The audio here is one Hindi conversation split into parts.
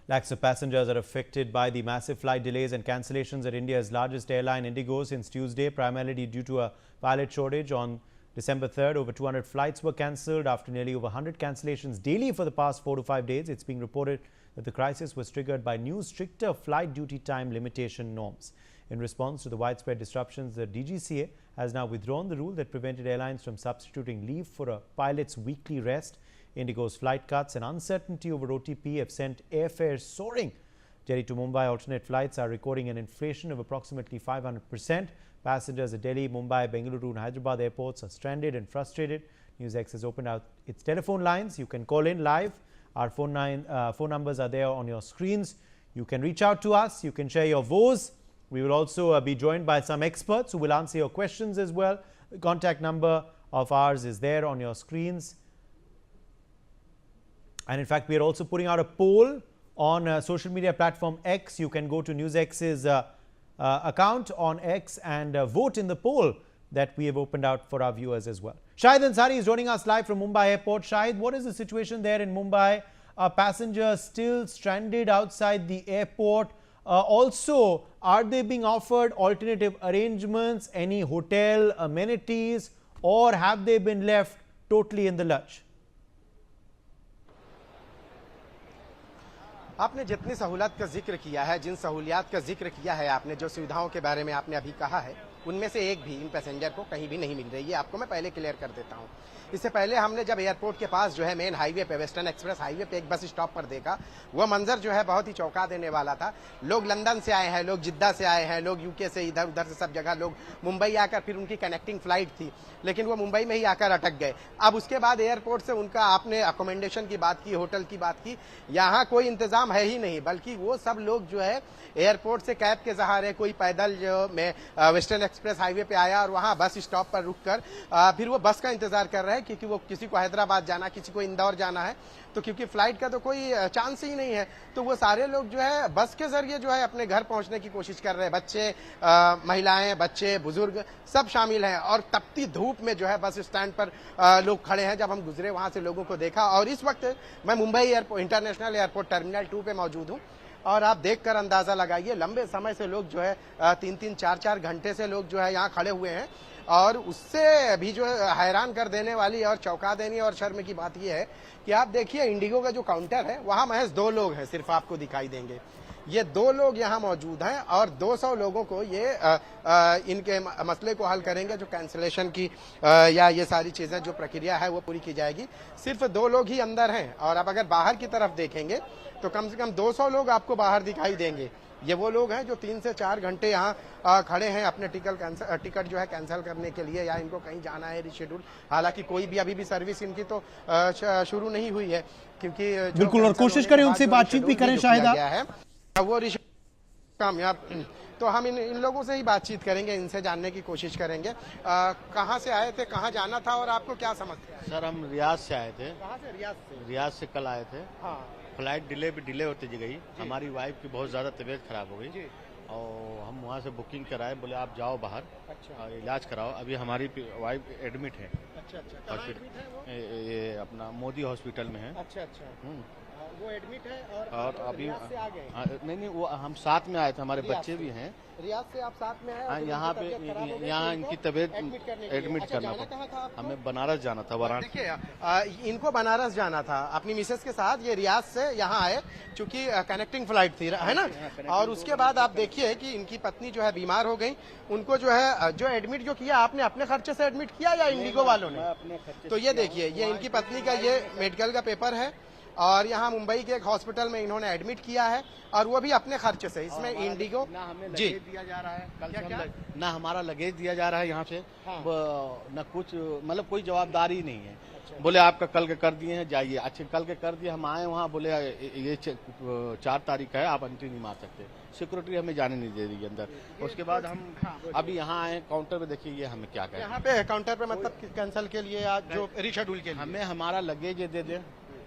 Lakhs of passengers are affected by the massive flight delays and cancellations at India's largest airline IndiGo since Tuesday, primarily due to a pilot shortage. On December 3rd, over 200 flights were cancelled after nearly over 100 cancellations daily for the past 4 to 5 days. It's being reported that the crisis was triggered by new stricter flight duty time limitation norms. In response to the widespread disruptions, the DGCA has now withdrawn the rule that prevented airlines from substituting leave for a pilot's weekly rest. IndiGo's flight cuts and uncertainty over OTP have sent airfares soaring. Delhi to Mumbai alternate flights are recording an inflation of approximately 500%. Passengers at Delhi, Mumbai, Bengaluru and Hyderabad airports are stranded and frustrated. NewsX has opened out its telephone lines. You can call in live. Our phone numbers are there on your screens. You can reach out to us. You can share your woes. We will also be joined by some experts who will answer your questions as well. The contact number of ours is there on your screens. And in fact, we are also putting out a poll on social media platform X. You can go to NewsX's account on X and vote in the poll that we have opened out for our viewers as well. Shahid Ansari is joining us live from Mumbai Airport. Shahid, what is the situation there in Mumbai? Are passengers still stranded outside the airport? Also, are they being offered alternative arrangements, any hotel amenities, or have they been left totally in the lurch? आपने जितनी सहूलत का जिक्र किया है, जिन सहूलियात का जिक्र किया है आपने, जो सुविधाओं के बारे में आपने अभी कहा है, उनमें से एक भी इन पैसेंजर को कहीं भी नहीं मिल रही है। आपको मैं पहले क्लियर कर देता हूं। इससे पहले हमने जब एयरपोर्ट के पास जो है मेन हाईवे पे, वेस्टर्न एक्सप्रेस हाईवे पे एक बस स्टॉप पर देखा, वह मंजर जो है बहुत ही चौंका देने वाला था। लोग लंदन से आए हैं, लोग जिद्दा से आए हैं, लोग यूके से, इधर उधर से सब जगह लोग मुंबई आकर, फिर उनकी कनेक्टिंग फ्लाइट थी, लेकिन वो मुंबई में ही आकर अटक गए। अब उसके बाद एयरपोर्ट से उनका, आपने अकोमोडेशन की बात की, होटल की बात की, यहाँ कोई इंतजाम है ही नहीं, बल्कि वो सब लोग जो है एयरपोर्ट से कैब के सहारे, कोई पैदल जो मैं वेस्टर्न एक्सप्रेस हाईवे पे आया और वहां बस स्टॉप पर रुककर फिर वो बस का इंतजार कर रहे हैं, क्योंकि वो किसी को हैदराबाद जाना, किसी को इंदौर जाना है, तो क्योंकि फ्लाइट का तो कोई चांस ही नहीं है, तो वो सारे लोग जो है बस के जरिए जो है अपने घर पहुंचने की कोशिश कर रहे हैं। बच्चे, महिलाएं, बच्चे, बुजुर्ग सब शामिल हैं और तपती धूप में जो है बस स्टैंड पर लोग खड़े हैं। जब हम गुजरे वहां से लोगों को देखा, और इस वक्त मैं Mumbai airport, international airport terminal 2 पे मौजूद हूं, और आप देखकर अंदाजा लगाइए, लंबे समय से लोग जो है 3-3, 4-4 घंटे से लोग जो है यहाँ खड़े हुए हैं। और उससे भी जो है हैरान कर देने वाली और चौंका देने और शर्म की बात यह है कि आप देखिए इंडिगो का जो काउंटर है, वहां महज 2 लोग हैं, सिर्फ आपको दिखाई देंगे। ये 2 लोग यहाँ मौजूद हैं और 200 लोगों को ये इनके मसले को हल करेंगे, जो कैंसिलेशन की या ये सारी चीजें जो प्रक्रिया है वो पूरी की जाएगी। सिर्फ 2 लोग ही अंदर हैं, और अब अगर बाहर की तरफ देखेंगे तो कम से कम 200 लोग आपको बाहर दिखाई देंगे। ये वो लोग हैं जो 3 से 4 घंटे यहाँ खड़े हैं अपने टिकट जो है कैंसिल करने के लिए, या इनको कहीं जाना है रिशेड्यूल। हालांकि कोई भी अभी भी सर्विस इनकी तो शुरू नहीं हुई है, क्योंकि बिल्कुल, और कोशिश करें उनसे बातचीत भी करें शायद वो कामयाब। तो हम इन लोगों से ही बातचीत करेंगे, इनसे जानने की कोशिश करेंगे कहाँ से आए थे, कहाँ जाना था, और आपको क्या समझते हैं? सर हम रियाज से आए थे। कहाँ से? रियाज से। रियाज से कल आए थे। हाँ। फ्लाइट डिले होती गई। हमारी वाइफ की बहुत ज्यादा तबीयत खराब हो गई और हम वहाँ से बुकिंग कराए, बोले आप जाओ बाहर। अच्छा। इलाज कराओ। अभी हमारी वाइफ एडमिट है। अच्छा। हॉस्पिटल, ये अपना मोदी हॉस्पिटल में है। अच्छा। वो एडमिट है और अभी रियाज से आ गए? नहीं, वो हम साथ में आए थे, हमारे बच्चे भी हैं। रियाज से आप साथ में आए? यहाँ पे यहाँ इनकी तबीयत एडमिट करना था। हमें बनारस जाना था, वाराणसी। देखिए, इनको बनारस जाना था अपनी मिसेस के साथ। ये रियाज से यहाँ आए, चूंकि कनेक्टिंग फ्लाइट थी, है ना। और उसके बाद आप देखिए कि इनकी पत्नी जो है बीमार हो गई। उनको जो है जो एडमिट जो किया, आपने अपने खर्चे से एडमिट किया या इंडिगो वालों ने? तो ये देखिए, ये इनकी पत्नी का ये मेडिकल का पेपर है, और यहाँ मुंबई के एक हॉस्पिटल में इन्होंने एडमिट किया है, और वो भी अपने खर्चे से। इसमें इंडिगो ना हमें लगेज दिया जा रहा है, कल से ना हमारा लगेज दिया जा रहा है यहाँ से। न कुछ, मतलब कोई जवाबदारी नहीं है। बोले आपका कल के कर दिए हैं, जाइए। अच्छा, कल के कर दिए, हम आए वहाँ, बोले ये 4 तारीख है, आप एंट्री नहीं मार सकते। सिक्योरिटी हमें जाने नहीं दे रही है अंदर। उसके बाद हम अभी यहाँ आए काउंटर पे, देखिए ये हमें क्या करें। यहाँ पे काउंटर पे मतलब कैंसिल के लिए या जो रिशेड्यूल के लिए? हमें हमारा लगेज दे दें,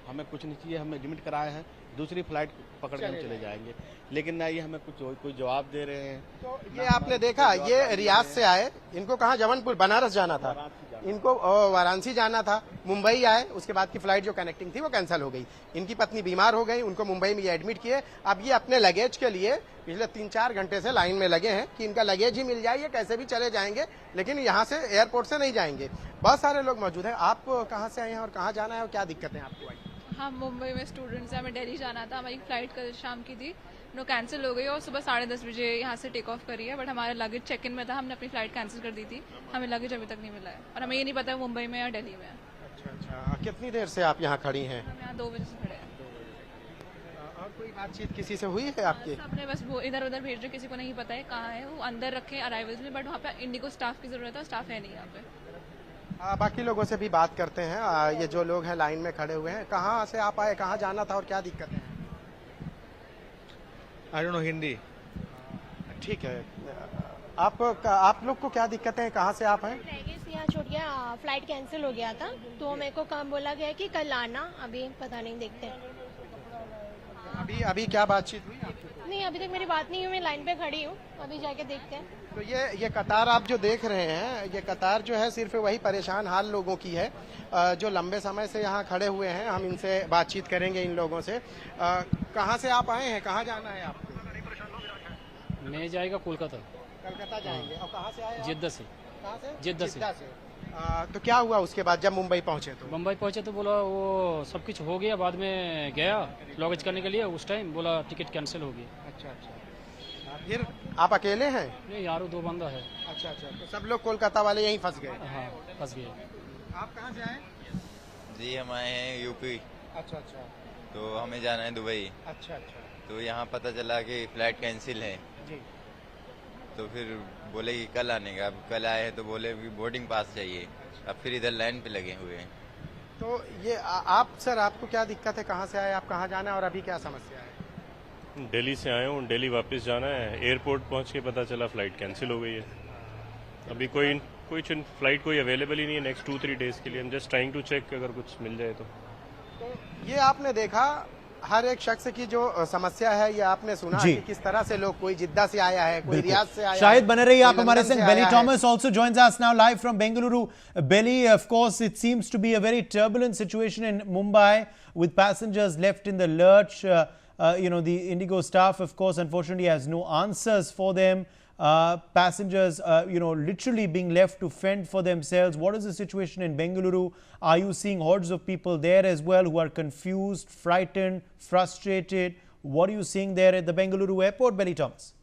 हमें कुछ नहीं चाहिए। हमें एडमिट कराए हैं, दूसरी फ्लाइट पकड़ के हम चले जाएंगे, लेकिन ना ये हमें कोई जवाब दे रहे हैं। तो ये आपने देखा, ये रियाद से आए, इनको कहाँ, जबलपुर बनारस जाना था, इनको वाराणसी जाना था, मुंबई आए, उसके बाद की फ्लाइट जो कनेक्टिंग थी वो कैंसिल हो गई। इनकी पत्नी बीमार हो गई, उनको मुंबई में ये एडमिट किए। अब ये अपने लगेज के लिए पिछले 3-4 घंटे से लाइन में लगे हैं कि इनका लगेज ही मिल जाए, ये कैसे भी चले जाएंगे, लेकिन यहाँ से एयरपोर्ट से नहीं जाएंगे। बहुत सारे लोग मौजूद हैं। आप कहाँ से आए हैं और कहाँ जाना है और क्या दिक्कतें आपको आई? हम मुंबई में स्टूडेंट्स हैं, हमें दिल्ली जाना था, हमारी फ्लाइट कल शाम की थी, नो कैंसिल हो गई और सुबह 10:30 बजे यहाँ से टेक ऑफ करी है, बट हमारा लगेज चेक इन में था, हमने अपनी फ्लाइट कैंसिल कर दी थी, हमें लगेज अभी तक नहीं मिला है और हमें ये नहीं पता है मुंबई में या दिल्ली में है। अच्छा, कितनी देर से आप यहाँ खड़ी हैं? हम यहाँ 2 बजे से खड़े हैं। और कोई बातचीत किसी से हुई है आपकी? सबने बस वो इधर उधर भेज रहे, किसी को नहीं पता है कहाँ है, वो अंदर रखे अराइवल्स में, बट वहाँ पे इंडिगो स्टाफ की जरूरत है, स्टाफ है नहीं यहाँ पे। बाकी लोगों से भी बात करते हैं। ये जो लोग हैं लाइन में खड़े हुए हैं, कहाँ से आप आए, कहाँ जाना था और क्या दिक्कत है? I don't know Hindi. ठीक है, आप लोग को क्या दिक्कतें हैं, कहाँ से आप हैं? लगेज यहाँ छूट गया, फ्लाइट कैंसिल हो गया था, तो मेरे को कम बोला गया कि कल आना, अभी पता नहीं, देखते हैं। अभी क्या बातचीत हुई आपकी? नहीं, अभी तक मेरी बात नहीं हुई, मैं लाइन पे खड़ी हूँ, अभी जाके देखते हैं। तो ये कतार आप जो देख रहे हैं, ये कतार जो है सिर्फ वही परेशान हाल लोगों की है जो लंबे समय से यहाँ खड़े हुए हैं। हम इनसे बातचीत करेंगे, इन लोगों से। कहाँ से आप आए हैं, कहाँ जाना है आपको? मैं जाएगा कोलकाता। कलकत्ता जाएंगे। और कहाँ से आए आप? जिद्दा से। कहाँ से? जिद्दा से। तो क्या हुआ उसके बाद जब मुंबई पहुंचे? तो मुंबई पहुंचे तो बोला वो सब कुछ हो गया, बाद में गया लगेज करने के लिए, उस टाइम बोला टिकट कैंसिल हो गया। अच्छा। फिर आप अकेले हैं? नहीं यार, 2 बंदा है। अच्छा, तो सब लोग कोलकाता वाले यहीं फंस गए? हाँ, फंस गए। आप कहाँ से आए? जी हम आए हैं यूपी। अच्छा। तो हमें जाना है दुबई। अच्छा। तो यहाँ पता चला कि फ्लाइट कैंसिल है जी। तो फिर बोले कि कल आने का। अब कल आए हैं तो बोले कि बोर्डिंग पास चाहिए। अब फिर इधर लाइन पे लगे हुए हैं। तो ये आप सर, आपको क्या दिक्कत है, कहाँ से आए आप, कहाँ जाना है और अभी क्या समस्या है? दिल्ली से आया हूँ, दिल्ली वापस जाना है। एयरपोर्ट पहुँच के पता चला फ्लाइट कैंसिल हो गई है। अभी कोई फ्लाइट कोई अवेलेबल ही नहीं है नेक्स्ट 2-3 डेज के लिए। हम जस्ट ट्राइंग टू चेक अगर कुछ मिल जाए तो। ये आपने देखा, हर एक शख्स की जो समस्या है ये आपने सुना कि किस तरह से लोग, कोई जिद्दा से आया है, कोई रियाद से आया है। शाहिद बने रहिए आप हमारे संग। बेली Thomas also joins us now live from Bengaluru. Belly, of course, it seems to be a very turbulent situation in Mumbai with passengers left in the lurch. The Indigo staff, of course, unfortunately has no answers for them. Passengers, literally being left to fend for themselves. What is the situation in Bengaluru? Are you seeing hordes of people there as well who are confused, frightened, frustrated? What are you seeing there at the Bengaluru airport, Belly Thomas?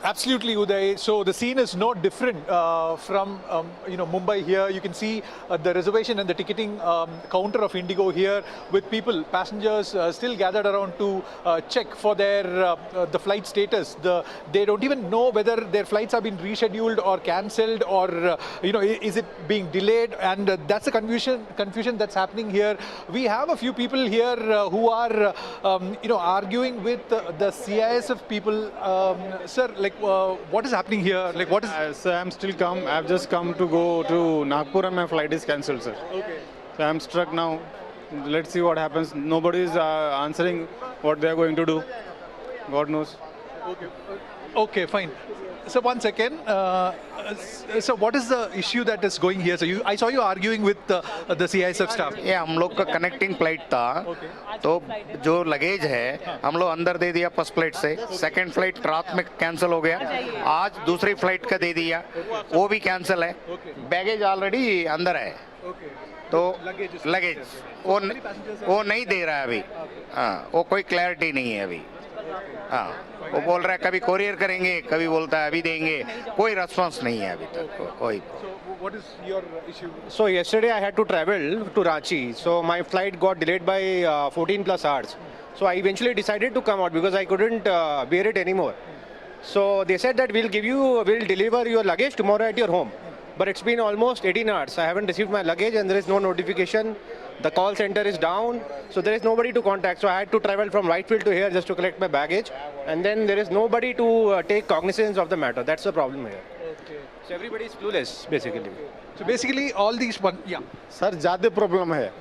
Absolutely, Uday. So the scene is no different from Mumbai. Here you can see the reservation and the ticketing counter of Indigo here, with people, passengers still gathered around to check for their the flight status. They don't even know whether their flights have been rescheduled or cancelled, or is it being delayed, and that's the confusion that's happening here. We have a few people here who are arguing with the CISF people. Sir, what is happening here? What is? Sir, I'm still come. I've just come to go to Nagpur and my flight is cancelled, sir. Okay. So I'm stuck now. Let's see what happens. Nobody is answering what they are going to do. God knows. Okay, fine. So one second. So what is the issue that is going here? So I saw you arguing with the CISF staff. ये हम लोग का कनेक्टिंग फ्लाइट था, तो जो लगेज है हम लोग अंदर दे दिया फर्स्ट फ्लाइट से। सेकंड फ्लाइट रात में कैंसिल हो गया, आज दूसरी फ्लाइट का दे दिया, वो भी कैंसिल है। बैगेज ऑलरेडी अंदर है, तो लगेज वो नहीं दे रहा है अभी। हाँ, वो कोई क्लैरिटी नहीं है अभी। हाँ, वो बोल रहा है कभी कोरियर करेंगे, कभी बोलता है अभी देंगे, कोई रेस्पॉन्स नहीं है अभी तक कोई। What is your issue? So yesterday I had to travel to Ranchi, so my flight got delayed by 14+ hours. So I eventually decided to come out because I couldn't bear it anymore. So they said that we'll deliver your luggage tomorrow at your home. But it's been almost 18 hours. I haven't received my luggage and there is no notification. The call center is down, so there is nobody to contact. So I had to travel from Whitefield to here just to collect my baggage. And then there is nobody to take cognizance of the matter. That's the problem here. Okay. So everybody is clueless, basically. So basically all these Sir, ज़्यादा problem है.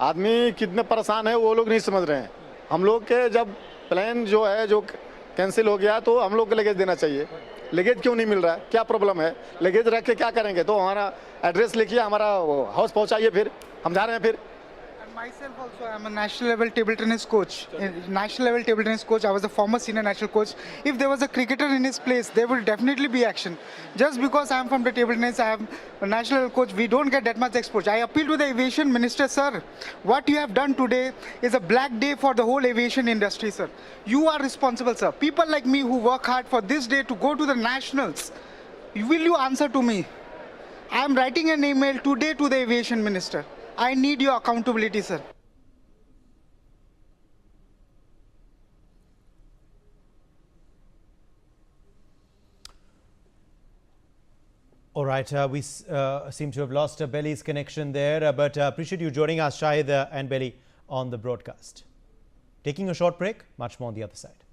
आदमी कितने परेशान है वो लोग नहीं समझ रहे हैं। हम लोग के जब प्लान जो है जो कैंसिल हो गया तो हम लोग को लगेज देना चाहिए। लगेज क्यों नहीं मिल रहा है, क्या प्रॉब्लम है? लगेज रख के क्या करेंगे? तो हमारा एड्रेस लिखिए, हमारा हाउस पहुंचाइए, फिर हम जा रहे हैं। फिर Myself also, I am a national level table tennis coach. National level table tennis coach. I was a former senior national coach. If there was a cricketer in his place, there will definitely be action. Just because I am from the table tennis, I am a national level coach. We don't get that much exposure. I appeal to the aviation minister, sir. What you have done today is a black day for the whole aviation industry, sir. You are responsible, sir. People like me who work hard for this day to go to the nationals. Will you answer to me? I am writing an email today to the aviation minister. I need your accountability, sir. All right, we seem to have lost Belly's connection there, but appreciate you joining us, Shahid and Belly, on the broadcast. Taking a short break, much more on the other side.